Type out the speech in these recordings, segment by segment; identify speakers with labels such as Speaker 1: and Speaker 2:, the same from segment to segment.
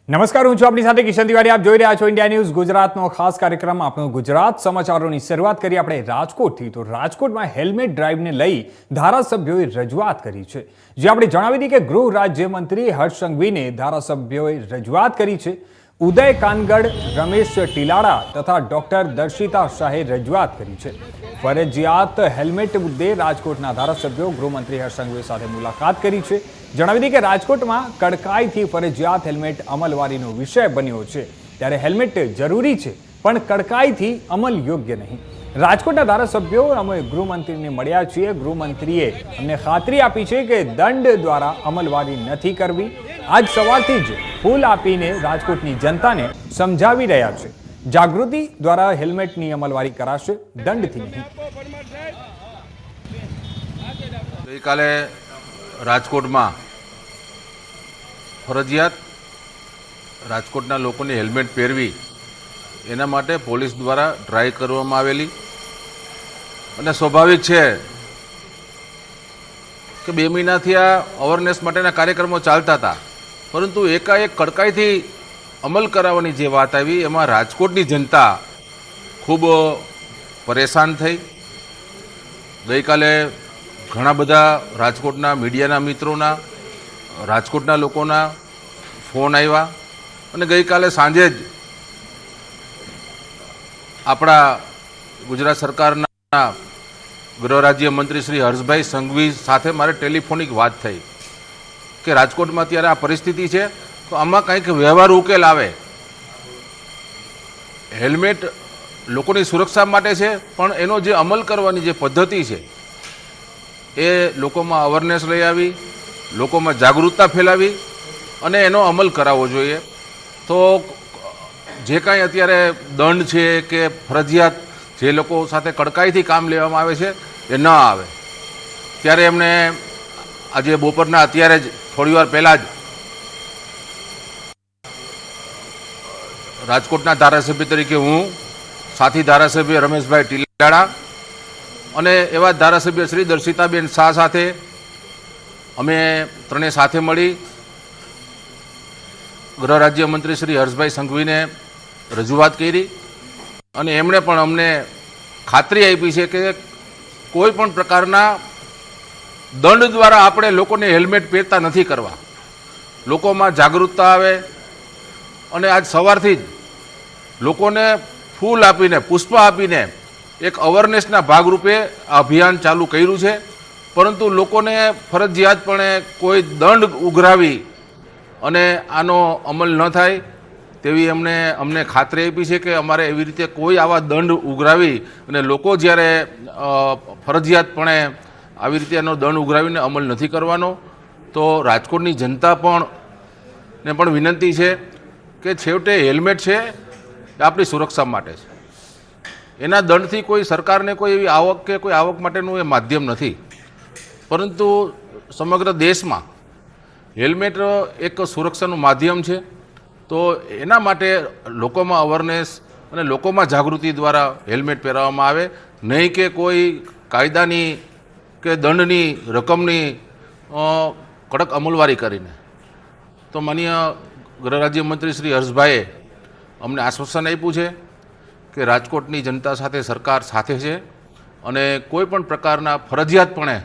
Speaker 1: નમસ્કાર, હું છું આપની સાથે કિશન તિવારી. આપ જોઈ રહ્યા છો ઇન્ડિયા ન્યૂઝ ગુજરાતનો ખાસ કાર્યક્રમ આપણો ગુજરાત સમાચારોની શરૂઆત કરી આપણે રાજકોટથી. તો રાજકોટમાં હેલ્મેટ ડ્રાઈવને લઈ ધારાસભ્યોએ રજૂઆત કરી છે. જે આપણે જણાવી હતી કે ગૃહ રાજ્યમંત્રી હર્ષ સંઘવીને ધારાસભ્યોએ રજૂઆત કરી છે. ઉદય કાનગડ, રમેશ ટીલાડા તથા ડોક્ટર દર્શિતા શાહે રજૂઆત કરી છે. ફરજિયાત હેલ્મેટ મુદ્દે રાજકોટના ધારાસભ્યો ગૃહમંત્રી હર્ષ સંઘવી સાથે મુલાકાત કરી છે. જણાવી દઈએ કે રાજકોટમાં કડકાઈથી ફરજિયાત હેલ્મેટ અમલવારીનો વિષય બન્યો છે. ત્યારે હેલ્મેટ જરૂરી છે, પણ કડકાઈથી અમલ યોગ્ય નહીં. રાજકોટના ધારાસભ્યો અમે ગૃહમંત્રીને મળ્યા છીએ. ગૃહમંત્રીએ અમને ખાતરી આપી છે કે દંડ દ્વારા અમલવારી નથી કરવી. આજ સવારથી જ ફૂલ આપીને રાજકોટની જનતાને સમજાવી રહ્યા છે. જાગૃતિ દ્વારા હેલ્મેટની અમલવારી કરાશે, દંડથી નહીં.
Speaker 2: ગઈકાલે રાજકોટમાં ફરજિયાત રાજકોટના લોકોને હેલ્મેટ પહેરવી એના માટે પોલીસ દ્વારા ડ્રાઈવ કરવામાં આવેલી અને સ્વાભાવિક છે કે 2 મહિનાથી આ અવેરનેસ માટેના કાર્યક્રમો ચાલતા હતા, પરંતુ એકાએક કડકાઈથી અમલ કરાવવાની જે વાત આવી એમાં રાજકોટની જનતા ખૂબ પરેશાન થઈ. ગઈકાલે ઘણા બધા રાજકોટના મીડિયાના મિત્રોના, રાજકોટના લોકોના ફોન આવ્યા અને ગઈકાલે સાંજે જ આપણા ગુજરાત સરકારના ગૃહ રાજ્યમંત્રી શ્રી હર્ષભાઈ સંઘવી સાથે મારે ટેલિફોનિક વાત થઈ કે રાજકોટમાં અત્યારે આ પરિસ્થિતિ છે, તો આમાં કંઈક વ્યવહારુ ઉકેલ આવે. હેલ્મેટ લોકોની સુરક્ષા માટે છે, પણ એનો જે અમલ કરવાની જે પદ્ધતિ છે એ લોકોમાં અવેરનેસ લઈ આવી, લોકોમાં જાગૃતતા ફેલાવી અને એનો અમલ કરાવવો જોઈએ. તો જે કાંઈ અત્યારે દંડ છે કે ફરજિયાત જે લોકો સાથે કડકાઈથી કામ લેવામાં આવે છે એ ન આવે. ત્યારે એમણે આજે બપોરના અત્યારે જ થોડીવાર પહેલાં જ રાજકોટના ધારાસભ્ય તરીકે હું, સાથી ધારાસભ્ય રમેશભાઈ ટીલાડા અને એવા ધારાસભ્ય શ્રી દર્શિતાબેન શાહ સાથે અમે ત્રણેય સાથે મળી ગૃહ રાજ્યમંત્રી શ્રી હર્ષભાઈ સંઘવીને રજૂઆત કરી અને એમણે પણ અમને ખાતરી આપી છે કે કોઈ પણ પ્રકારના દંડ દ્વારા આપણે લોકોને હેલ્મેટ પહેરતા નથી કરવા. લોકોમાં જાગૃતતા આવે અને આજ સવારથી જ લોકોને ફૂલ આપીને, પુષ્પ આપીને એક અવેરનેસના ભાગરૂપે આ અભિયાન ચાલુ કર્યું છે. પરંતુ લોકોને ફરજિયાતપણે કોઈ દંડ ઉઘરાવી અને આનો અમલ ન થાય તેવી અમને ખાતરી આપી છે કે અમારે એવી રીતે કોઈ આવા દંડ ઉઘરાવી અને લોકો જ્યારે ફરજિયાતપણે આવી રીતે એનો દંડ ઉઘરાવીને અમલ નથી કરવાનો. તો રાજકોટની જનતા ને પણ વિનંતી છે કે છેવટે હેલ્મેટ છે એ આપણી સુરક્ષા માટે છે. એના દંડથી કોઈ સરકારને કોઈ એવી આવક કે કોઈ આવક માટેનું એ માધ્યમ નથી, પરંતુ સમગ્ર દેશમાં હેલ્મેટ એક સુરક્ષાનું માધ્યમ છે. તો એના માટે લોકોમાં અવેરનેસ અને લોકોમાં જાગૃતિ દ્વારા હેલ્મેટ પહેરાવવામાં આવે, નહીં કે કોઈ કાયદાની કે દંડની રકમની કડક અમલવારી કરીને. તો માનનીય ગૃહ રાજ્યમંત્રી શ્રી હર્ષભાઈએ અમને આશ્વાસન આપ્યું છે કે રાજકોટની જનતા સાથે સરકાર સાથે છે અને કોઈ પણ પ્રકારના ફરજિયાતપણે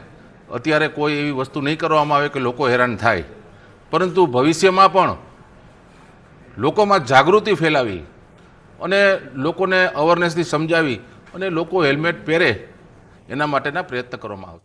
Speaker 2: અત્યારે કોઈ એવી વસ્તુ નહીં કરવામાં આવે કે લોકો હેરાન થાય, પરંતુ ભવિષ્યમાં પણ લોકોમાં જાગૃતિ ફેલાવી અને લોકોને અવેરનેસથી સમજાવી અને લોકો હેલ્મેટ પહેરે એના માટેના પ્રયત્ન કરવામાં આવશે.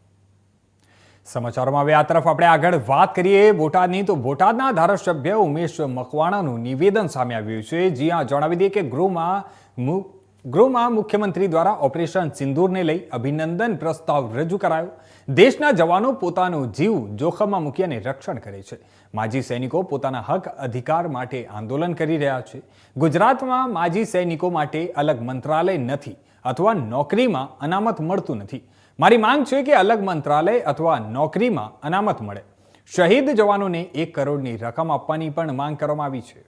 Speaker 1: સમાચારોમાં હવે આ તરફ આપણે આગળ વાત કરીએ બોટાદની. તો બોટાદના ધારાસભ્ય ઉમેશ મકવાણાનું નિવેદન સામે આવ્યું છે. જ્યાં જણાવી દઈએ કે ગૃહમાં મુખ્યમંત્રી દ્વારા ઓપરેશન સિંદૂરને લઈ અભિનંદન પ્રસ્તાવ રજૂ કરાયો. દેશના જવાનો પોતાનો જીવ જોખમમાં મૂકી અને રક્ષણ કરે છે. માજી સૈનિકો પોતાના હક અધિકાર માટે આંદોલન કરી રહ્યા છે. ગુજરાતમાં માજી સૈનિકો માટે અલગ મંત્રાલય નથી અથવા નોકરીમાં અનામત મળતું નથી. મારી માંગ છે કે અલગ મંત્રાલય અથવા નોકરીમાં અનામત મળે. શહીદ જવાનોને 1 કરોડની રકમ આપવાની પણ માંગ કરવામાં આવી છે.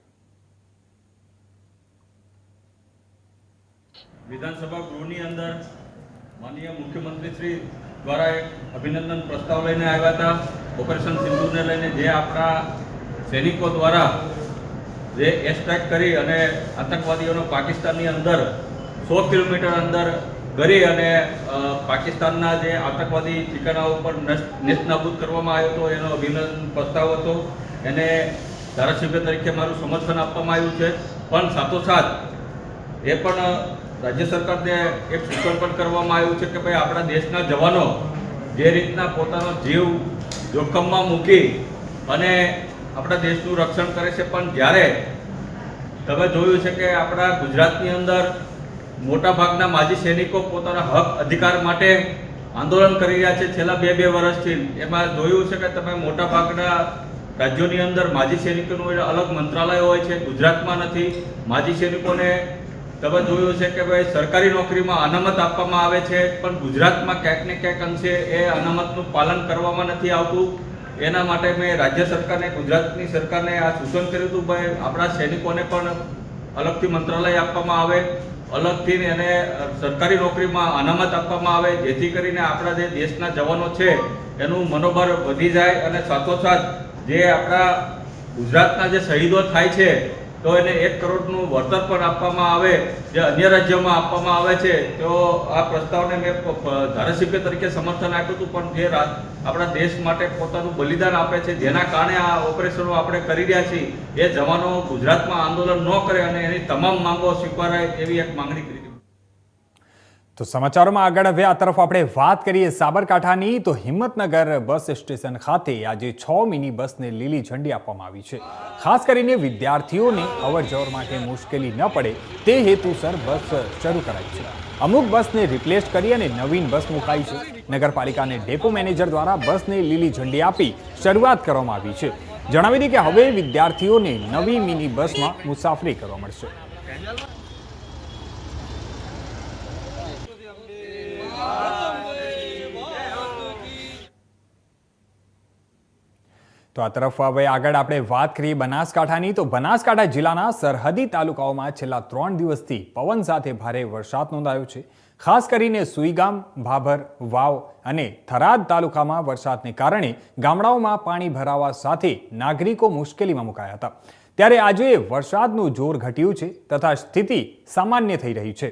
Speaker 3: વિધાનસભા ગૃહની અંદર માનનીય મુખ્યમંત્રી શ્રી દ્વારા એક અભિનંદન પ્રસ્તાવ લઈને આવ્યા હતા ઓપરેશન સિંદૂરને લઈને, જે આપણા સૈનિકો દ્વારા જે એર સ્ટ્રાઇક કરી અને આતંકવાદીઓનો પાકિસ્તાનની અંદર 100 કિલોમીટર અંદર કરી અને પાકિસ્તાનના જે આતંકવાદી ઠિકાણાઓ પર નેસ્તનાબૂદ કરવામાં આવ્યો હતો, એનો અભિનંદન પ્રસ્તાવ હતો. એને ધારાસભ્ય તરીકે મારું સમર્થન આપવામાં આવ્યું છે. પણ સાથોસાથ એ પણ રાજ્ય સરકારને એક સૂચન પણ કરવામાં આવ્યું છે કે ભાઈ આપણા દેશના જવાનો જે રીતના પોતાનો જીવ જોખમમાં મૂકી અને આપણા દેશનું રક્ષણ કરે છે, પણ જ્યારે તમે જોયું છે કે આપણા ગુજરાતની અંદર મોટાભાગના માજી સૈનિકો પોતાના હક અધિકાર માટે આંદોલન કરી રહ્યા છે છેલ્લા બે વર્ષથી. એમાં જોયું છે કે તમે મોટાભાગના રાજ્યોની અંદર માજી સૈનિકોનું અલગ મંત્રાલય હોય છે, ગુજરાતમાં નથી. માજી સૈનિકોને તમે જોયું છે કે ભાઈ સરકારી નોકરીમાં અનામત આપવામાં આવે છે, પણ ગુજરાતમાં ક્યાંક ને ક્યાંક અંશે એ અનામતનું પાલન કરવામાં નથી આવતું. એના માટે મેં રાજ્ય સરકારને, ગુજરાતની સરકારને આ સૂચન કર્યું હતું ભાઈ આપણા સૈનિકોને પણ અલગથી મંત્રાલય આપવામાં આવે, અલગથી એને સરકારી નોકરીમાં અનામત આપવામાં આવે, જેથી કરીને આપણા જે દેશના જવાનો છે એનું મનોબળ વધી જાય અને સાથોસાથ જે આપણા ગુજરાતના જે શહીદો થાય છે તો એને 1 કરોડનું વળતર પણ આપવામાં આવે, જે અન્ય રાજ્યોમાં આપવામાં આવે છે. તો આ પ્રસ્તાવને મેં ધારાસભ્ય તરીકે સમર્થન આપ્યું હતું. પણ જે આપણા દેશ માટે પોતાનું બલિદાન આપે છે, જેના કારણે આ ઓપરેશનો આપણે કરી રહ્યા છીએ, એ જવાનો ગુજરાતમાં આંદોલન ન કરે અને એની તમામ માંગો સ્વીકારાય એવી એક માંગણી કરી.
Speaker 1: તો સમાચારોમાં આગળ હવે આ તરફ આપણે વાત કરીએ સાબરકાંઠાની. તો હિંમતનગર બસ સ્ટેશન ખાતે આજે 6 મિની બસને લીલી ઝંડી આપવામાં આવી છે. ખાસ કરીને વિદ્યાર્થીઓને અવરજવર માટે મુશ્કેલી ન પડે તે હેતુસર બસ શરૂ કરાઈ છે. અમુક બસને રિપ્લેસ કરી અને નવીન બસ મુકાઈ છે. નગરપાલિકાને ડેપો મેનેજર દ્વારા બસને લીલી ઝંડી આપી શરૂઆત કરવામાં આવી છે. જણાવી દઈએ કે હવે વિદ્યાર્થીઓને નવી મિની બસમાં મુસાફરી કરવા મળશે. તો આ તરફ હવે આગળ આપણે વાત કરીએ બનાસકાંઠાની. તો બનાસકાંઠા જિલ્લાના સરહદી તાલુકાઓમાં છેલ્લા 3 દિવસથી પવન સાથે ભારે વરસાદ નોંધાયો છે. ખાસ કરીને સુઈગામ, ભાભર, વાવ અને થરાદ તાલુકામાં વરસાદને કારણે ગામડાઓમાં પાણી ભરાવા સાથે નાગરિકો મુશ્કેલીમાં મુકાયા હતા. ત્યારે આજે વરસાદનું જોર ઘટ્યું છે તથા સ્થિતિ સામાન્ય થઈ રહી છે.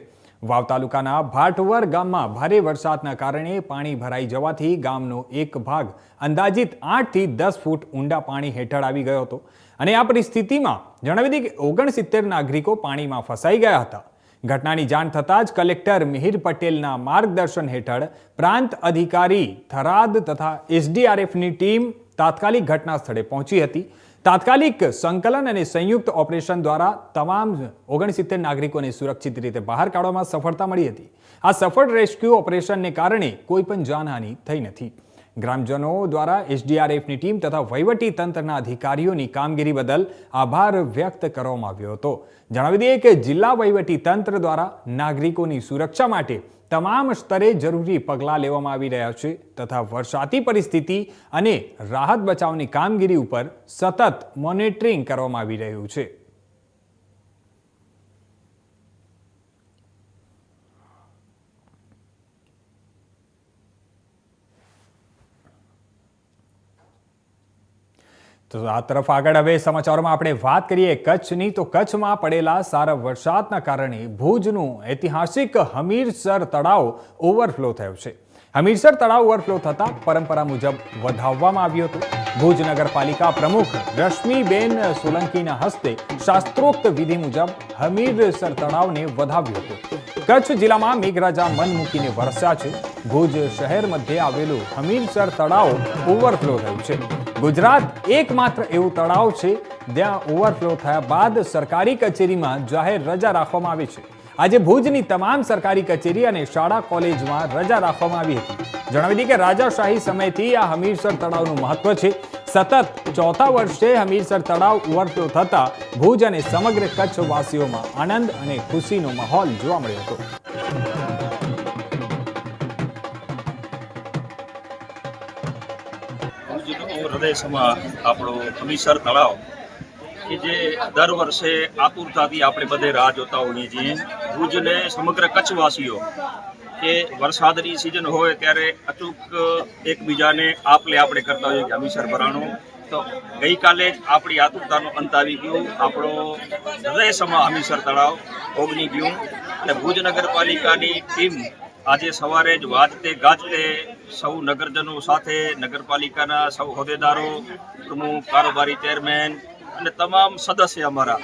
Speaker 1: વાવ તાલુકાના ભાટવર ગામમાં ભારે વરસાદના કારણે પાણી ભરાઈ જવાથી ગામનો એક ભાગ અંદાજિત 8 થી 10 ફૂટ ઊંડા પાણી હેઠળ આવી ગયો હતો. અને આ પરિસ્થિતિમાં જણાવી દઈએ કે 69 નાગરિકો પાણીમાં ફસાઈ ગયા હતા. ઘટનાની જાણ થતાં જ કલેક્ટર મિહિર પટેલના માર્ગદર્શન હેઠળ પ્રાંત અધિકારી થરાદ તથા એસડીઆરએફની ટીમ તાત્કાલિક ઘટના સ્થળે પહોંચી હતી. તાત્કાલિક સંકલન અને સંયુક્ત ઓપરેશન દ્વારા તમામ 69 નાગરિકોને સુરક્ષિત રીતે બહાર કાઢવામાં સફળતા મળી હતી. આ સફળ રેસ્ક્યુ ઓપરેશનને કારણે કોઈ પણ જાનહાનિ થઈ નથી. ગ્રામજનો દ્વારા એસડીઆરએફની ટીમ તથા વહીવટી તંત્રના અધિકારીઓની કામગીરી બદલ આભાર વ્યક્ત કરવામાં આવ્યો હતો. જણાવી દઈએ કે જિલ્લા વહીવટી તંત્ર દ્વારા નાગરિકોની સુરક્ષા માટે તમામ સ્તરે જરૂરી પગલાં લેવામાં આવી રહ્યા છે તથા વરસાદી પરિસ્થિતિ અને રાહત બચાવની કામગીરી ઉપર સતત મોનિટરિંગ કરવામાં આવી રહ્યું છે. તો આ તરફ આગળ હવે સમાચારોમાં આપણે વાત કરીએ કચ્છની. તો કચ્છમાં પડેલા સારા વરસાદના કારણે ભુજનું ઐતિહાસિક હમીરસર તળાવ ઓવરફ્લો થયો છે. હમીરસર તળાવ ઓવરફ્લો થતાં પરંપરા મુજબ વધાવવામાં આવ્યું હતું. ભુજ નગરપાલિકા પ્રમુખ રશ્મિબેન સોલંકીના હસ્તે શાસ્ત્રોક્ત વિધિ મુજબ હમીરસર તળાવને વધાવ્યું હતું. કચ્છ જિલ્લામાં મેઘરાજા મન મૂકીને વરસ્યા છે. ભુજ શહેર મધ્યે આવેલું હમીરસર તળાવ ઓવરફ્લો થયું છે. ગુજરાત એકમાત્ર એવું તળાવ છે જ્યાં ઓવરફ્લો થયા બાદ સરકારી કચેરીમાં જાહેર રજા રાખવામાં આવી છે. આજે ભુજની તમામ સરકારી કચેરી અને શાળા કોલેજમાં રજા રાખવામાં આવી હતી. જણાવી દઈએ કે રાજાશાહી સમયથી આ હમીરસર તળાવનું મહત્વ છે. સતત 4થા વર્ષે હમીરસર તળાવ ઓવરફ્લો થતા ભુજ અને સમગ્ર કચ્છ વાસીઓમાં આનંદ અને ખુશીનો માહોલ જોવા મળ્યો હતો.
Speaker 4: હૃદયસમાં આપણો હમીરસર તળાવ કે જે દર વર્ષે આતુરતાથી આપણે બધે રાહ જોતા હોઈએ છીએ. ભુજને સમગ્ર કચ્છવાસીઓ કે વરસાદની સિઝન હોય ત્યારે અચૂક એકબીજાને આપ લે આપણે કરતા હોઈએ કે હમીરસર ભરાણું તો ગઈકાલે જ આપણી આતુરતાનો અંત આવી ગયો. આપણો હૃદયસમા હમીસર તળાવ ઓગની ગયું અને ભુજ નગરપાલિકાની ટીમ આજે સવારે જ વાજતે ગાજતે સૌ નગરજનો સાથે, નગરપાલિકાના સૌ હોદ્દેદારો, પ્રમુખ, કારોબારી ચેરમેન અને તમામ સદસ્ય અમારા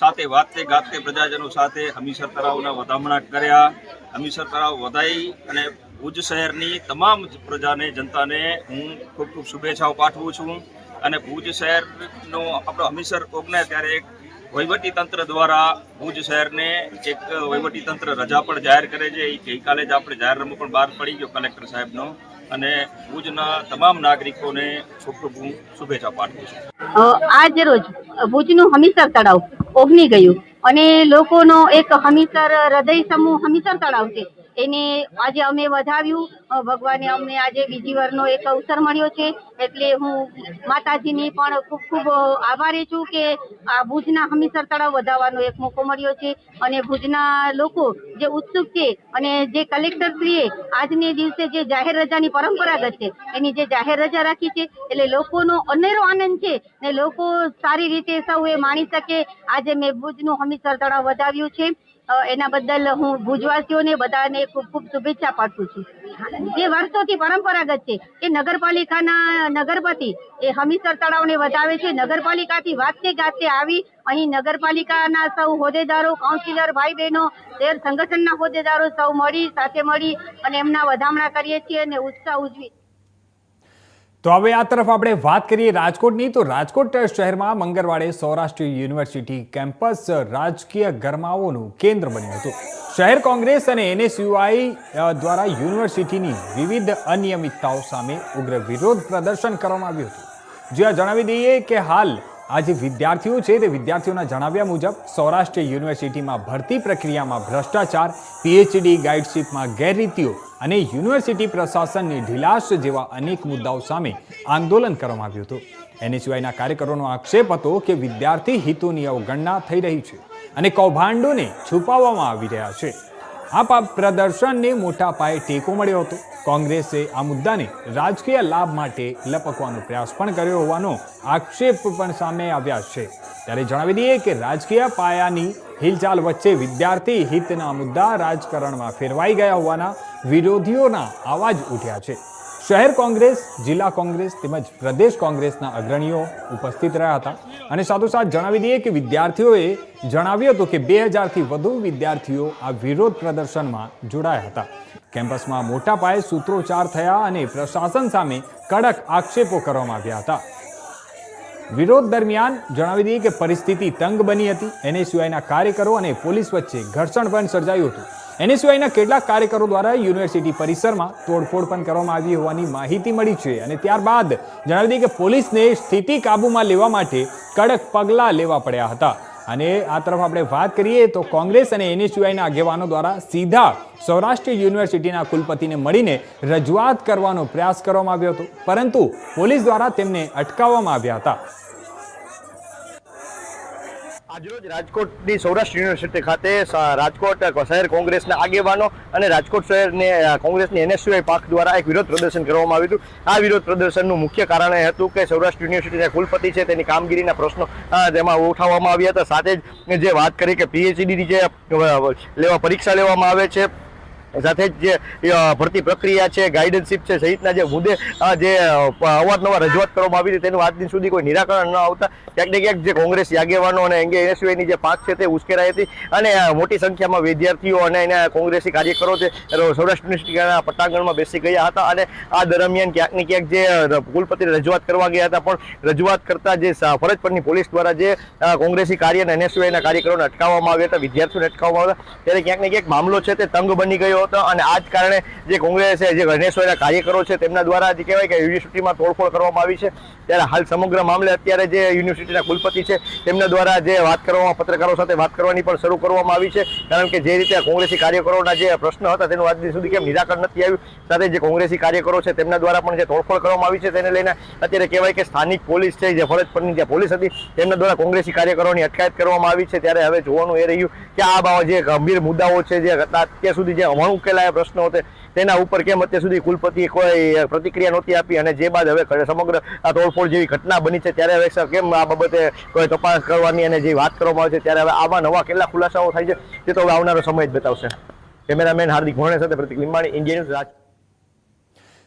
Speaker 4: સાથે વાજતે ગાજતે પ્રજાજનો સાથે હમીસર તળાવના વધામણા કર્યા. હમીસર તળાવ વધાઈ અને ભુજ શહેરની તમામ પ્રજાને, જનતાને હું ખૂબ ખૂબ શુભેચ્છાઓ પાઠવું છું. અને ભુજ શહેરનો આપણો હમીસર ઓગને ત્યારે એક વહીવટી તંત્ર દ્વારા ભુજ શહેરને એક વહીવટી તંત્ર રજા પણ જાહેર કરે છે. એ ગઈકાલે જ આપણે જાહેરનામું પણ બહાર પડી ગયો કલેક્ટર સાહેબનો. અને ભુજના તમામ નાગરિકોને ખૂબ ખૂબ હું શુભેચ્છા પાઠવું છું.
Speaker 5: આજ રોજ ભુજનું હમીસર તળાવ ઓગની ગયું અને લોકોનો એક હમીસર હૃદય સમૂહ હમીસર તળાવ છે એને આજે અમે વધાવ્યું. ભગવાને અમને આજે બીજી વારનો એક અવસર મળ્યો છે એટલે હું માતાજીની પણ ખૂબ ખૂબ આભારી છું કે આ ભુજના હમીસર તળાવ વધાવવાનો એક મોકો મળ્યો છે. અને ભુજના લોકો જે ઉત્સુક છે અને જે કલેક્ટરશ્રીએ આજને દિવસે જે જાહેર રજાની પરંપરાગત છે એની જે જાહેર રજા રાખી છે એટલે લોકોનો અનેરો આનંદ છે ને લોકો સારી રીતે સૌ એ માણી શકે. આજે મેં ભુજનું હમીસર તળાવ વધાવ્યું છે એના બદલ હું ભુજવાસીઓને બધાને ખૂબ ખૂબ શુભેચ્છા પાઠવું છું. જે વર્ષોથી પરંપરાગત છે કે નગરપાલિકાના નગરપતિ એ હમીસર તળાવને વધાવે છે. નગરપાલિકાથી વાજતે ગાજતે આવી અહીં નગરપાલિકાના સૌ હોદ્દેદારો, કાઉન્સિલર, ભાઈ બહેનો, શહેર સંગઠનના હોદ્દેદારો સૌ સાથે મળી અને એમના વધામણા કરીએ છીએ અને ઉત્સાહ ઉજવી.
Speaker 1: તો હવે આ તરફ આપણે વાત કરીએ રાજકોટની. તો રાજકોટ શહેરમાં મંગળવારે સૌરાષ્ટ્ર યુનિવર્સિટી કેમ્પસ રાજકીય ગરમાવોનું કેન્દ્ર બન્યું હતું. શહેર કોંગ્રેસ અને NSUI દ્વારા યુનિવર્સિટીની વિવિધ અનિયમિતતાઓ સામે ઉગ્ર વિરોધ પ્રદર્શન કરવામાં આવ્યું હતું. જ્યાં જણાવી દઈએ કે હાલ આ જે વિદ્યાર્થીઓ છે તે વિદ્યાર્થીઓના જણાવ્યા મુજબ સૌરાષ્ટ્ર યુનિવર્સિટીમાં ભરતી પ્રક્રિયામાં ભ્રષ્ટાચાર, PhD ગાઈડશીપમાં ગેરરીતિઓ અને યુનિવર્સિટી પ્રશાસનની ઢીલાશ જેવા અનેક મુદ્દાઓ સામે આંદોલન કરવામાં આવ્યું હતું. NSUIના કાર્યકરોનો આક્ષેપ હતો કે વિદ્યાર્થી હિતોની અવગણના થઈ રહી છે અને કૌભાંડોને છુપાવવામાં આવી રહ્યા છે. આ પ્રદર્શનને મોટા પાયે ટેકો મળ્યો હતો. કોંગ્રેસે આ મુદ્દાને રાજકીય લાભ માટે લપકવાનો પ્રયાસ પણ કર્યો હોવાનો આક્ષેપ પણ સામે આવ્યા છે. ત્યારે જણાવી દઈએ કે રાજકીય પાયાની હિલચાલ વચ્ચે વિદ્યાર્થી હિતના મુદ્દા રાજકારણમાં ફેરવાઈ ગયા હોવાના વિરોધીઓના અવાજ ઉઠ્યા છે. શહેર કોંગ્રેસ, જિલ્લા કોંગ્રેસ તેમજ પ્રદેશ કોંગ્રેસના અગ્રણીઓ ઉપસ્થિત રહ્યા હતા. અને સાથોસાથ જણાવી દઈએ કે વિદ્યાર્થીઓએ જણાવ્યું હતું કે 2000થી વધુ વિદ્યાર્થીઓ આ વિરોધ પ્રદર્શનમાં જોડાયા હતા. કેમ્પસમાં મોટા પાયે સૂત્રોચ્ચાર થયા અને પ્રશાસન સામે કડક આક્ષેપો કરવામાં આવ્યા હતા. વિરોધ દરમિયાન જણાવી દઈએ કે પરિસ્થિતિ તંગ બની હતી. NSUIના કાર્યકરો અને પોલીસ વચ્ચે ઘર્ષણ પણ સર્જાયું હતું. NSUIના કેટલાક કાર્યકરો દ્વારા યુનિવર્સિટી પરિસરમાં તોડફોડ પણ કરવામાં આવી હોવાની માહિતી મળી છે. અને ત્યારબાદ જણાવી દઈએ કે પોલીસને સ્થિતિ કાબૂમાં લેવા માટે કડક પગલાં લેવા પડ્યા હતા. અને આ તરફ આપણે વાત કરીએ તો કોંગ્રેસ અને NSUIના આગેવાનો દ્વારા સીધા સૌરાષ્ટ્ર યુનિવર્સિટીના કુલપતિને મળીને રજૂઆત કરવાનો પ્રયાસ કરવામાં આવ્યો હતો, પરંતુ પોલીસ દ્વારા તેમને અટકાવવામાં આવ્યા હતા.
Speaker 6: આજરોજ રાજકોટની સૌરાષ્ટ્ર યુનિવર્સિટી ખાતે રાજકોટ શહેર કોંગ્રેસના આગેવાનો અને રાજકોટ શહેરની કોંગ્રેસની NSUI પાંખ દ્વારા એક વિરોધ પ્રદર્શન કરવામાં આવ્યું હતું. આ વિરોધ પ્રદર્શનનું મુખ્ય કારણ એ હતું કે સૌરાષ્ટ્ર યુનિવર્સિટીના કુલપતિ છે તેની કામગીરીના પ્રશ્નો તેમાં ઉઠાવવામાં આવ્યા હતા. સાથે જ જે વાત કરી કે PhDની જે પરીક્ષા લેવામાં આવે છે, સાથે જ જે ભરતી પ્રક્રિયા છે, ગાઈડન્સશીપ છે સહિતના જે મુદ્દે જે અવારનવાર રજૂઆત કરવામાં આવી હતી તેનું આજ દિન સુધી કોઈ નિરાકરણ ન આવતા ક્યાંક ને ક્યાંક જે કોંગ્રેસી આગેવાનો અને NSUIની જે પાંખ છે તે ઉશ્કેરાઈ હતી. અને મોટી સંખ્યામાં વિદ્યાર્થીઓ અને એના કોંગ્રેસી કાર્યકરો છે સૌરાષ્ટ્ર યુનિવર્સિટીના પટાંગણમાં બેસી ગયા હતા. અને આ દરમિયાન ક્યાંક ને ક્યાંક જે કુલપતિને રજૂઆત કરવા ગયા હતા, પણ રજૂઆત કરતા જે ફરજ પરની પોલીસ દ્વારા જે કોંગ્રેસી કાર્ય અને NSUIના કાર્યકરોને અટકાવવામાં આવ્યા હતા, વિદ્યાર્થીઓને અટકાવવામાં આવ્યા, ત્યારે ક્યાંક ને ક્યાંક મામલો છે તે તંગ બની ગયો હતો. અને આ જ કારણે જે કોંગ્રેસ જે NSUIના કાર્યકરો છે તેમના દ્વારા જે કહેવાય કે યુનિવર્સિટીમાં તોડફોડ કરવામાં આવી છે. ત્યારે હાલ સમગ્ર મામલે અત્યારે જે યુનિવર્સિટીના કુલપતિ છે તેમના દ્વારા જે વાત કરવામાં, પત્રકારો સાથે વાત કરવાની પણ શરૂ કરવામાં આવી છે. કારણ કે જે રીતે કોંગ્રેસી કાર્યકરોના જે પ્રશ્નો હતા તેનું આજ દિન સુધી કેમ નિરાકરણ નથી આવ્યું. સાથે જે કોંગ્રેસી કાર્યકરો છે તેમના દ્વારા પણ જે તોડફોડ કરવામાં આવી છે તેને લઈને અત્યારે કહેવાય કે સ્થાનિક પોલીસ છે, જે ફરજ પરની જે પોલીસ હતી તેમના દ્વારા કોંગ્રેસી કાર્યકરોની અટકાયત કરવામાં આવી છે. ત્યારે હવે જોવાનું એ રહ્યું કે આ બાબત જે ગંભીર મુદ્દાઓ છે જે અત્યાર સુધી જે ન ઉકેલાયા પ્રશ્નો હતા તેના ઉપર કેમ અત્યાર સુધી કુલપતિએ કોઈ પ્રતિક્રિયા નહોતી આપી, અને જે બાદ હવે સમગ્ર આ તોડફોડ જેવી ઘટના બની છે ત્યારે હવે સર કેમ આ બાબતે કોઈ તપાસ કરવાની અને જે વાત કરવામાં આવે છે ત્યારે હવે આવા નવા કેટલા ખુલાસાઓ થાય છે તે તો હવે આવનારો સમય જ બતાવશે. કેમેરામેન હાર્દિક ભોણે સાથે પ્રતિક લીંબાણી, ઇન્ડિયા ન્યૂઝ, રાજકોટ.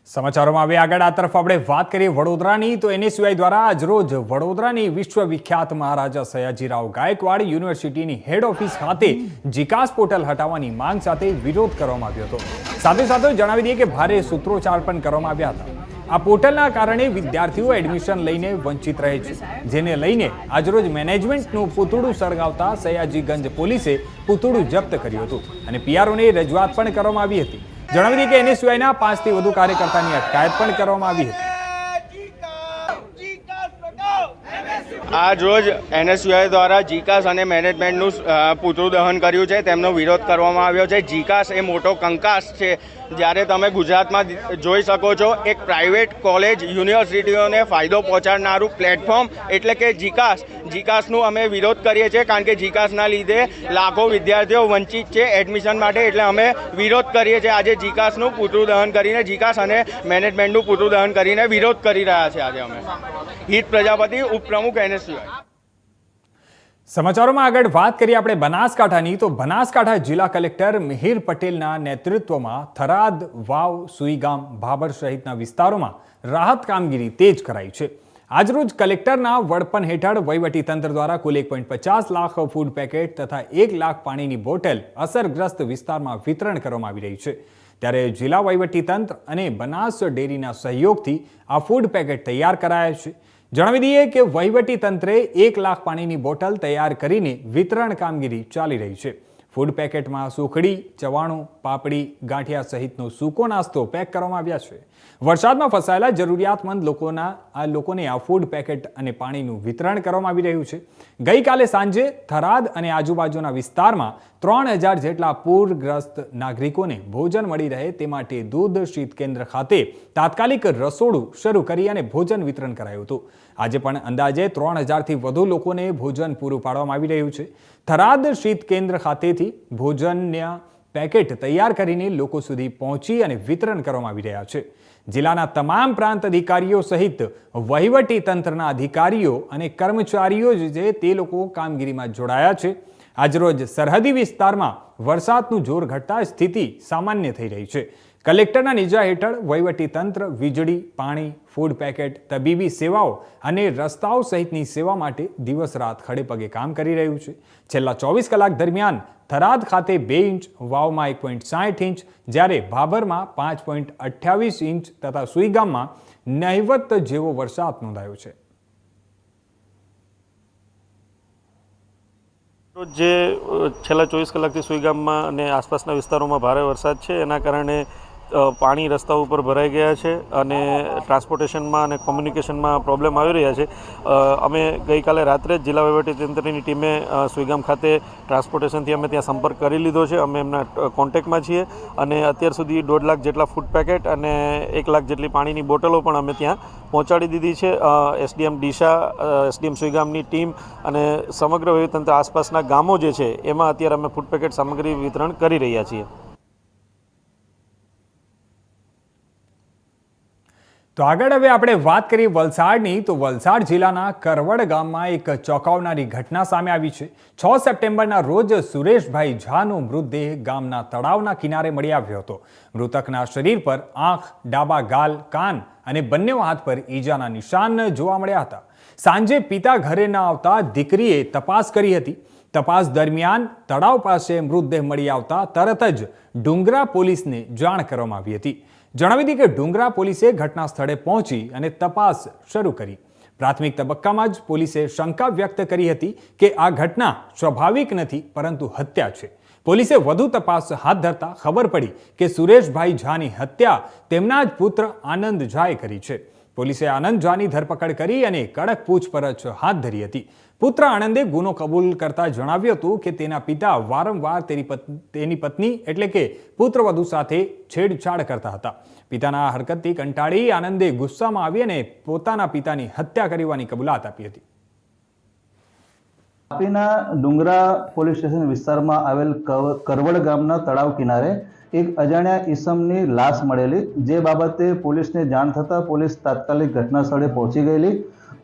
Speaker 1: સમાચારોમાં હવે આગળ આ તરફ આપણે વાત કરીએ વડોદરાની, તો NSUI દ્વારા આજરોજ વડોદરાની વિશ્વવિખ્યાત મહારાજા સયાજીરાવ ગાયકવાડ યુનિવર્સિટીની હેડ ઓફિસ ખાતે જીકાસ પોર્ટલ હટાવવાની માંગ સાથે વિરોધ કરવામાં આવ્યો હતો. સાથે સાથે જણાવી દઈએ કે ભારે સૂત્રોચ્ચાર પણ કરવામાં આવ્યા હતા. આ પોર્ટલના કારણે વિદ્યાર્થીઓ એડમિશન લઈને વંચિત રહે છે, જેને લઈને આજરોજ મેનેજમેન્ટનું પૂતળું સળગાવતા સયાજીગંજ પોલીસે પૂતળું જપ્ત કર્યું હતું અને PROને રજૂઆત પણ કરવામાં આવી હતી. જણાવી દઈએ કે NSUIના 5 થી વધુ કાર્યકર્તાની અટકાયત પણ કરવામાં આવી હતી.
Speaker 7: આજ રોજ NSUI દ્વારા જીકાસ અને મેનેજમેન્ટનું પૂતળું દહન કર્યું છે, તેમનો વિરોધ કરવામાં આવ્યો છે. જીકાસ એ મોટો કંકાસ છે. જ્યારે તમે ગુજરાતમાં જોઈ શકો છો એક પ્રાઇવેટ કોલેજ યુનિવર્સિટીઓને ફાયદો પહોંચાડનારું પ્લેટફોર્મ એટલે કે જીકાસનું અમે વિરોધ કરીએ છીએ, કારણ કે જીકાસના લીધે લાખો વિદ્યાર્થીઓ વંચિત છે એડમિશન માટે. એટલે અમે વિરોધ કરીએ છીએ. આજે જીકાસનું પૂતળું દહન કરીને, જીકાસ અને મેનેજમેન્ટનું પૂતળું દહન કરીને વિરોધ કરી રહ્યા છે. આજે અમે હિત પ્રજાપતિ, ઉપપ્રમુખ, NSUI.
Speaker 1: સમાચારોમાં આગળ વાત કરીએ આપણે બનાસકાંઠાની, તો બનાસકાંઠા જિલ્લા કલેક્ટર મિહિર પટેલના નેતૃત્વમાં થરાદ, વાવ, સુઈગામ, ભાભર સહિતના વિસ્તારોમાં રાહત કામગીરી તેજ કરાઈ છે. આજરોજ કલેક્ટરના વડપણ હેઠળ વહીવટીતંત્ર દ્વારા કુલ 1.50 લાખ ફૂડ પેકેટ તથા 1 લાખ પાણીની બોટલ અસરગ્રસ્ત વિસ્તારમાં વિતરણ કરવામાં આવી રહી છે. ત્યારે જિલ્લા વહીવટીતંત્ર અને બનાસ ડેરીના સહયોગથી આ ફૂડ પેકેટ તૈયાર કરાયા છે. જણાવી દઈએ કે વહીવટીતંત્રે 1 લાખ પાણીની બોટલ તૈયાર કરીને વિતરણ કામગીરી ચાલી રહી છે. ફૂડ પેકેટમાં સુખડી, ચવાણું, પાપડી, ગાંઠિયા સહિતનો સૂકો નાસ્તો પેક કરવામાં આવ્યા છે. વરસાદમાં ફસાયેલા જરૂરિયાતમંદ લોકોને આ ફૂડ પેકેટ અને પાણીનું વિતરણ કરવામાં આવી રહ્યું છે. ગઈકાલે સાંજે થરાદ અને આજુબાજુના વિસ્તારમાં 3000 જેટલા પૂરગ્રસ્ત નાગરિકોને ભોજન મળી રહે તે માટે દૂધ શીત કેન્દ્ર ખાતે તાત્કાલિક રસોડું શરૂ કરી અને ભોજન વિતરણ કરાયું હતું. આજે પણ અંદાજે 3000થી વધુ લોકોને ભોજન પૂરું પાડવામાં આવી રહ્યું છે. થરાદ શીત કેન્દ્ર ખાતેથી ભોજનના પેકેટ તૈયાર કરીને લોકો સુધી પહોંચી અને વિતરણ કરવામાં આવી રહ્યા છે. જિલ્લાના તમામ પ્રાંત અધિકારીઓ સહિત વહીવટી તંત્રના અધિકારીઓ અને કર્મચારીઓ જે તે લોકો કામગીરીમાં જોડાયા છે. આજરોજ સરહદી વિસ્તારમાં વરસાદનું જોર ઘટતા સ્થિતિ સામાન્ય થઈ રહી છે. કલેક્ટરના નેજા હેઠળ વહીવટી તંત્ર વીજળી, પાણી, ફૂડ પેકેટ, તબીબી સેવાઓ અને રસ્તાઓ સહિતની સેવા માટે દિવસ રાત ખડે પગે કામ કરી રહ્યું છે. છેલ્લા 24 કલાક દરમિયાન થરાદ ખાતે 2 ઇંચ, વાવમાં 1.60 ઇંચ, જ્યારે ભાભરમાં 5.28 ઇંચ તથા સુઈગામમાં નહિવત જેવો વરસાદ નોંધાયો છે.
Speaker 8: જે છેલ્લા 24 કલાકથી સુઈગામમાં અને આસપાસના વિસ્તારોમાં ભારે વરસાદ છે, એના કારણે પાણી રસ્તા ઉપર ભરાઈ ગયા છે અને ટ્રાન્સપોર્ટેશનમાં અને કોમ્યુનિકેશનમાં પ્રોબ્લેમ આવી રહ્યા છે. અમે ગઈકાલે રાત્રે જ જિલ્લા વહીવટીતંત્રની ટીમે સુઈગામ ખાતે ટ્રાન્સપોર્ટેશનથી અમે ત્યાં સંપર્ક કરી લીધો છે. અમે એમના કોન્ટેક્ટમાં છીએ અને અત્યાર સુધી 1.5 લાખ જેટલા ફૂડ પેકેટ અને 1 લાખ જેટલી પાણીની બોટલો પણ અમે ત્યાં પહોંચાડી દીધી છે. SDM ડીસા, SDM સુઈગામની ટીમ અને સમગ્ર વહીવટીતંત્ર આસપાસના ગામો જે છે એમાં અત્યારે અમે ફૂડ પેકેટ સામગ્રી વિતરણ કરી રહ્યા છીએ.
Speaker 1: તો આગળ હવે આપણે વાત કરીએ વલસાડની, તો વલસાડ જિલ્લાના કરવડ ગામમાં એક ચોંકાવનારી ઘટના સામે આવી છે. 6 સપ્ટેમ્બરના રોજ સુરેશભાઈ ઝાનો મૃતદેહ ગામના તળાવના કિનારે મળી આવ્યો હતો. મૃતકના શરીર પર આંખ, ડાબા ગાલ, કાન અને બંને હાથ પર ઈજાના નિશાન જોવા મળ્યા હતા. સાંજે પિતા ઘરે ન આવતા દીકરીએ તપાસ કરી હતી. તપાસ દરમિયાન તળાવ પાસે મૃતદેહ મળી આવતા તરત જ ડુંગરા પોલીસને જાણ કરવામાં આવી હતી. જણાવી દઈએ કે ડુંગરા પોલીસે ઘટના સ્થળે પહોંચી અને તપાસ શરૂ કરી. પ્રાથમિક તબક્કામાં જ પોલીસે શંકા વ્યક્ત કરી હતી કે આ ઘટના સ્વાભાવિક નથી પરંતુ હત્યા છે. પોલીસે વધુ તપાસ હાથ ધરતા ખબર પડી કે સુરેશભાઈ ઝાની હત્યા તેમના જ પુત્ર આનંદ ઝાએ કરી છે. પોલીસે આનંદ ઝાની ધરપકડ કરી અને કડક પૂછપરછ હાથ ધરી હતી. પુત્ર આનંદે ગુનો કબૂલ કરતા જણાવ્યું હતું કે તેના પિતા વારંવાર તેની પત્ની એટલે કે પુત્રવધુ સાથે છેડછાડ કરતા હતા. પિતાના હરકતથી કંટાળી આનંદે ગુસ્સામાં આવી અને પોતાના પિતાની હત્યા કરવાની કબૂલાત આપી હતી.
Speaker 9: તાપીના ડુંગરા પોલીસ સ્ટેશન વિસ્તારમાં આવેલ કરવડ ગામના તળાવ કિનારે એક અજાણ્યા ઈસમની લાશ મળેલી, જે બાબતે પોલીસને જાણ થતાં પોલીસ તાત્કાલિક ઘટના સ્થળે પહોંચી ગયેલી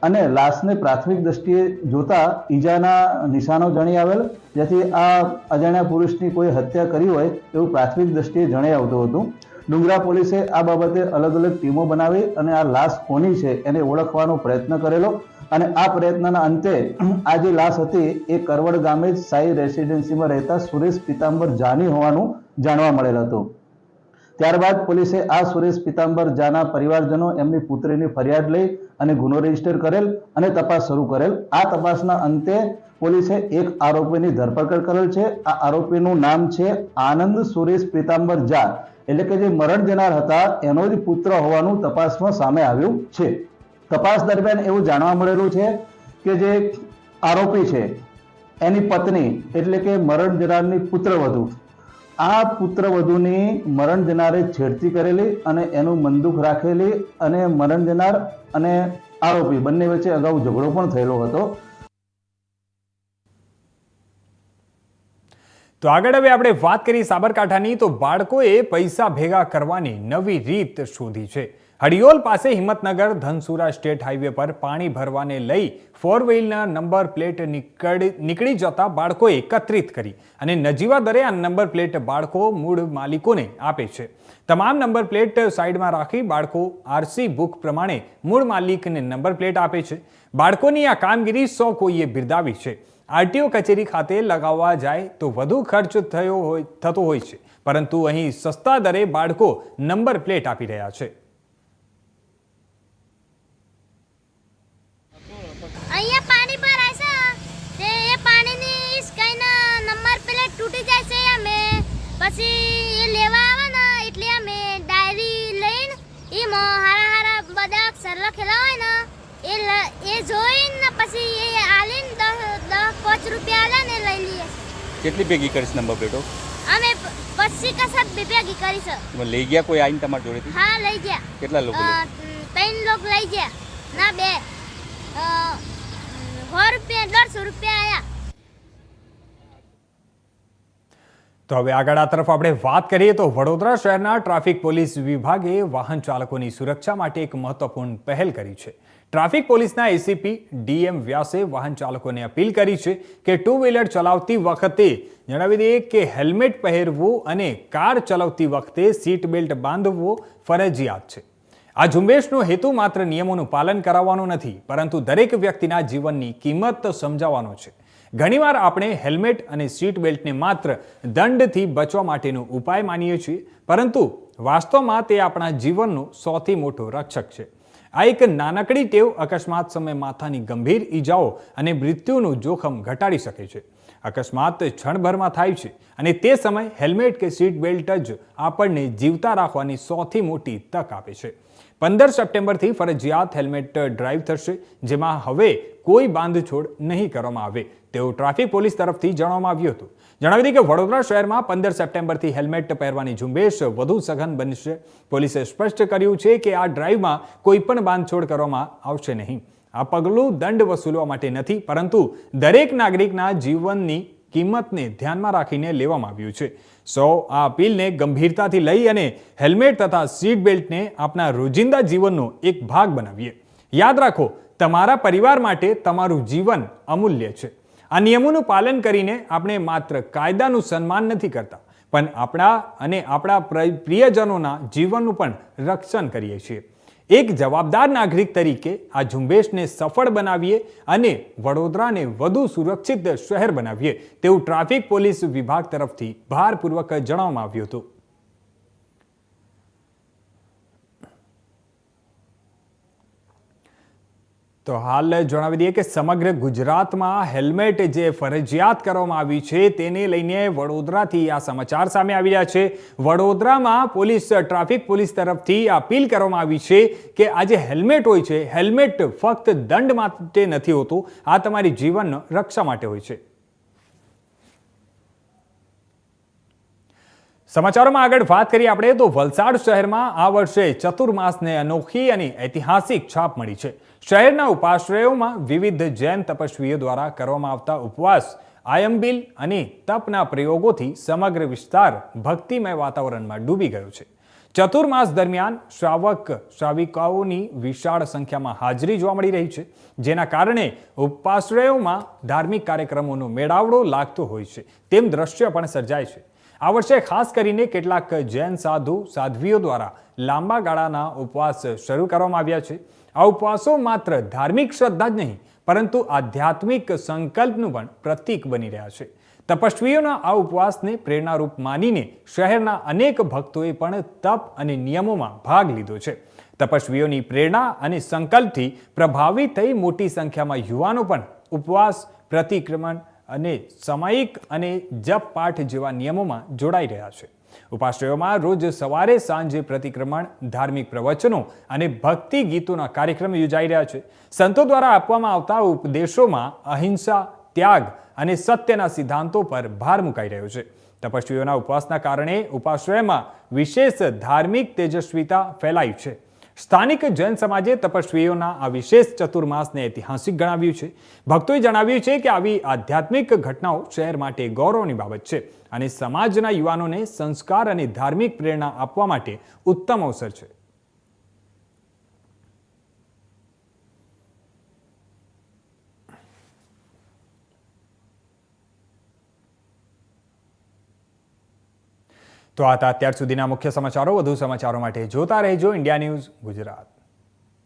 Speaker 9: અને લાશને પ્રાથમિક દ્રષ્ટિએ જોતા ઈજાના નિશાનો જણી આવેલ, જેથી આ અજાણ્યા પુરુષની કોઈ હત્યા કરી હોય એવું પ્રાથમિક દ્રષ્ટિએ જણાઈ આવતું હતું. ડુંગરા પોલીસે આ બાબતે અલગ અલગ ટીમો બનાવી અને આ લાશ કોની છે એને ઓળખવાનો પ્રયત્ન કરેલો અને આ પ્રયત્નના અંતે આ જે લાશ હતી એ કરવડ ગામે જ સાઈ રેસિડેન્સીમાં રહેતા સુરેશ પિતાંબર જાની હોવાનું જાણવા મળેલ હતું. ત્યારબાદ પોલીસે આ સુરેશ પિતાંબર જાના પરિવારજનો એમની પુત્રીની ફરિયાદ લઈ અને ગુનો રજીસ્ટર કરેલ અને તપાસ શરૂ કરેલ. આ તપાસના અંતે પોલીસે એક આરોપીની ધરપકડ કરેલ છે. આ આરોપીનું નામ છે આનંદ સુરેશ પિતાંબર જા, એટલે કે જે મરણ જનાર હતા એનો જ પુત્ર હોવાનું તપાસમાં સામે આવ્યું છે. તપાસ દરમિયાન એવું જાણવા મળેલું છે કે જે આરોપી છે એની પત્ની એટલે કે મરણ જનારની પુત્રવધુ, આ પુત્રવધુની મરણ જનારે છેડતી કરેલી અને એનું બંદૂક રાખેલી અને મરણ જનાર અને આરોપી બંને વચ્ચે અગાઉ ઝઘડો પણ થયેલો હતો.
Speaker 1: તો આગળ હવે આપણે વાત કરી સાબરકાંઠાની, તો બાળકોએ પૈસા ભેગા કરવાની નવી રીત શોધી છે. હડિયોલ પાસે હિંમતનગર ધનસુરા સ્ટેટ હાઈવે પર પાણી ભરવાને લઈ 4 વ્હીલના નંબર પ્લેટ નીકળી જતા બાળકોએ એકત્રિત કરી અને નજીવા દરે આ નંબર પ્લેટ બાળકો મૂળ માલિકોને આપે છે. તમામ નંબર પ્લેટ સાઈડમાં રાખી બાળકો આરસી બુક પ્રમાણે મૂળ માલિકને નંબર પ્લેટ આપે છે. બાળકોની આ કામગીરી સૌ કોઈએ બિરદાવી છે. આરટીઓ કચેરી ખાતે લગાવવા જાય તો વધુ ખર્ચ થતો હોય છે, પરંતુ અહીં સસ્તા દરે બાળકો નંબર પ્લેટ આપી રહ્યા છે.
Speaker 10: અહીંયા પાણી ભરાય છે તે એ પાણીની સ્કાઈના નંબર પ્લેટ તૂટી જાય છે. અમે પછી એ લેવા આવે ને એટલે અમે ડાયરી લઈને એમાં હારા હારા બધા અક્ષર લખેલા હોય ને એ જોઈને પછી એ આલીને 10-5 રૂપિયા આલે ને લઈ લઈએ.
Speaker 11: કેટલી ભેગી કરીશ નંબર પ્લેટો?
Speaker 10: અમે 25 કસબ ભેગી કરી છે.
Speaker 11: લઈ ગયા કોઈ આવીને તમારી જોડેથી?
Speaker 10: હા લઈ ગયા.
Speaker 11: કેટલા લોકો?
Speaker 10: 3 લોકો લઈ ગયા ના 2 100 રૂપિયા 150 રૂપિયા આયા.
Speaker 1: તો હવે આગળ આ તરફ આપણે વાત કરીએ તો વડોદરા શહેરના ટ્રાફિક પોલીસ વિભાગે વાહન ચાલકોની સુરક્ષા માટે એક મહત્વપૂર્ણ પહેલ કરી છે. ટ્રાફિક પોલીસના એસીપી ડીએમ વ્યાસે વાહન ચાલકોને અપીલ કરી છે કે 2 વ્હીલર ચલાવતી વખતે જણાવી દઈએ કે હેલ્મેટ પહેરવું અને કાર ચલાવતી વખતે સીટ બેલ્ટ બાંધવો ફરજિયાત છે. આ ઝુંબેશનો હેતુ માત્ર નિયમોનું પાલન કરાવવાનો નથી, પરંતુ દરેક વ્યક્તિના જીવનની કિંમત સમજાવવાનો છે. ઘણીવાર આપણે હેલ્મેટ અને સીટ બેલ્ટને માત્ર દંડથી બચવા માટેનો ઉપાય માનીએ છીએ, પરંતુ વાસ્તવમાં તે આપણા જીવનનો સૌથી મોટો રક્ષક છે. આ એક નાનકડી ટેવ અકસ્માત સમયે માથાની ગંભીર ઈજાઓ અને મૃત્યુનું જોખમ ઘટાડી શકે છે. અકસ્માત ક્ષણભરમાં થાય છે અને તે સમયે હેલ્મેટ કે સીટ બેલ્ટ જ આપણને જીવતા રાખવાની સૌથી મોટી તક આપે છે. 15 સપ્ટેમ્બરથી ફરજિયાત હેલ્મેટ ડ્રાઈવ થશે, જેમાં હવે કોઈ બાંધછોડ નહીં કરવામાં આવે તેવું ટ્રાફિક પોલીસ તરફથી જણાવવામાં આવ્યું હતું. જણાવી દઈએ કે વડોદરા શહેરમાં 15 સપ્ટેમ્બરથી હેલ્મેટ પહેરવાની ઝુંબેશ વધુ સઘન બનશે. પોલીસે સ્પષ્ટ કર્યું છે કે આ ડ્રાઈવમાં કોઈ પણ બાંધછોડ કરવામાં આવશે નહીં. આ પગલું દંડ વસૂલવા માટે નથી, પરંતુ દરેક નાગરિકના જીવનની કિંમતને ધ્યાનમાં રાખીને લેવામાં આવ્યું છે. સૌ આ અપીલને ગંભીરતાથી લઈ અને હેલ્મેટ તથા સીટ બેલ્ટને આપણા રોજિંદા જીવનનો એક ભાગ બનાવીએ. યાદ રાખો, તમારા પરિવાર માટે તમારું જીવન અમૂલ્ય છે. આ નિયમોનું પાલન કરીને આપણે માત્ર કાયદાનું સન્માન નથી કરતા, પણ આપણા અને આપણા પ્રિયજનોના જીવનનું પણ રક્ષણ કરીએ છીએ. એક જવાબદાર નાગરિક તરીકે આ ઝુંબેશને સફળ બનાવીએ અને વડોદરાને વધુ સુરક્ષિત શહેર બનાવીએ તેવું ટ્રાફિક પોલીસ વિભાગ તરફથી ભારપૂર્વક જણાવવામાં આવ્યું હતું. તો હાલ જણાવી દઈએ કે સમગ્ર ગુજરાતમાં હેલ્મેટ જે ફરજિયાત કરવામાં આવી છે તેને લઈને વડોદરાથી આ સમાચાર સામે આવી રહ્યા છે. વડોદરામાં ટ્રાફિક પોલીસ તરફથી અપીલ કરવામાં આવી છે કે આ જે હેલ્મેટ હોય છે, હેલ્મેટ ફક્ત દંડ માટે નથી હોતું, આ તમારી જીવન રક્ષા માટે હોય છે. સમાચારોમાં આગળ વાત કરીએ આપણે તો વલસાડ શહેરમાં આ વર્ષે ચતુર્માસને અનોખી અને ઐતિહાસિક છાપ મળી છે. શહેરના ઉપાશ્રયોમાં વિવિધ જૈન તપસ્વીઓ દ્વારા કરવામાં આવતા ઉપવાસ આયંબિલ અને તપના પ્રયોગોથી સમગ્ર વિસ્તાર ભક્તિમય વાતાવરણમાં ડૂબી ગયો છે. ચતુર્માસ દરમિયાન શ્રાવિકાઓની વિશાળ સંખ્યામાં હાજરી જોવા મળી રહી છે, જેના કારણે ઉપાશ્રયોમાં ધાર્મિક કાર્યક્રમોનો મેળાવડો લાગતો હોય છે તેમ દ્રશ્ય પણ સર્જાય છે. આ વર્ષે ખાસ કરીને કેટલાક જૈન સાધ્વીઓ દ્વારા લાંબા ગાળાના ઉપવાસ શરૂ કરવામાં આવ્યા છે. આ ઉપવાસો માત્ર ધાર્મિક શ્રદ્ધા જ નહીં પરંતુ આધ્યાત્મિક સંકલ્પનું પણ પ્રતીક બની રહ્યા છે. તપસ્વીઓના આ ઉપવાસને પ્રેરણારૂપ માનીને શહેરના અનેક ભક્તોએ પણ તપ અને નિયમોમાં ભાગ લીધો છે. તપસ્વીઓની પ્રેરણા અને સંકલ્પથી પ્રભાવિત થઈ મોટી સંખ્યામાં યુવાનો પણ ઉપવાસ, પ્રતિક્રમણ અને સામયિક અને જપ પાઠ જેવા નિયમોમાં જોડાઈ રહ્યા છે. ઉપાશ્રયોમાં રોજ સવારે સાંજે પ્રતિક્રમણ, ધાર્મિક પ્રવચનો અને ભક્તિ ગીતોના કાર્યક્રમ યોજાઈ રહ્યા છે. સંતો દ્વારા આપવામાં આવતા ઉપદેશોમાં અહિંસા, ત્યાગ અને સત્યના સિદ્ધાંતો પર ભાર મુકાઈ રહ્યો છે. તપસ્વીઓના ઉપવાસના કારણે ઉપાશ્રયમાં વિશેષ ધાર્મિક તેજસ્વીતા ફેલાઈ છે. સ્થાનિક જૈન સમાજે તપસ્વીઓના આ વિશેષ ચતુર્માસને ઐતિહાસિક ગણાવ્યું છે. ભક્તોએ જણાવ્યું છે કે આવી આધ્યાત્મિક ઘટનાઓ શહેર માટે ગૌરવની બાબત છે અને સમાજના યુવાનોને સંસ્કાર અને ધાર્મિક પ્રેરણા આપવા માટે ઉત્તમ અવસર છે. તો આ હતા અત્યાર સુધીના મુખ્ય સમાચારો. વધુ સમાચારો માટે જોતા રહેજો ઇન્ડિયા ન્યૂઝ ગુજરાત.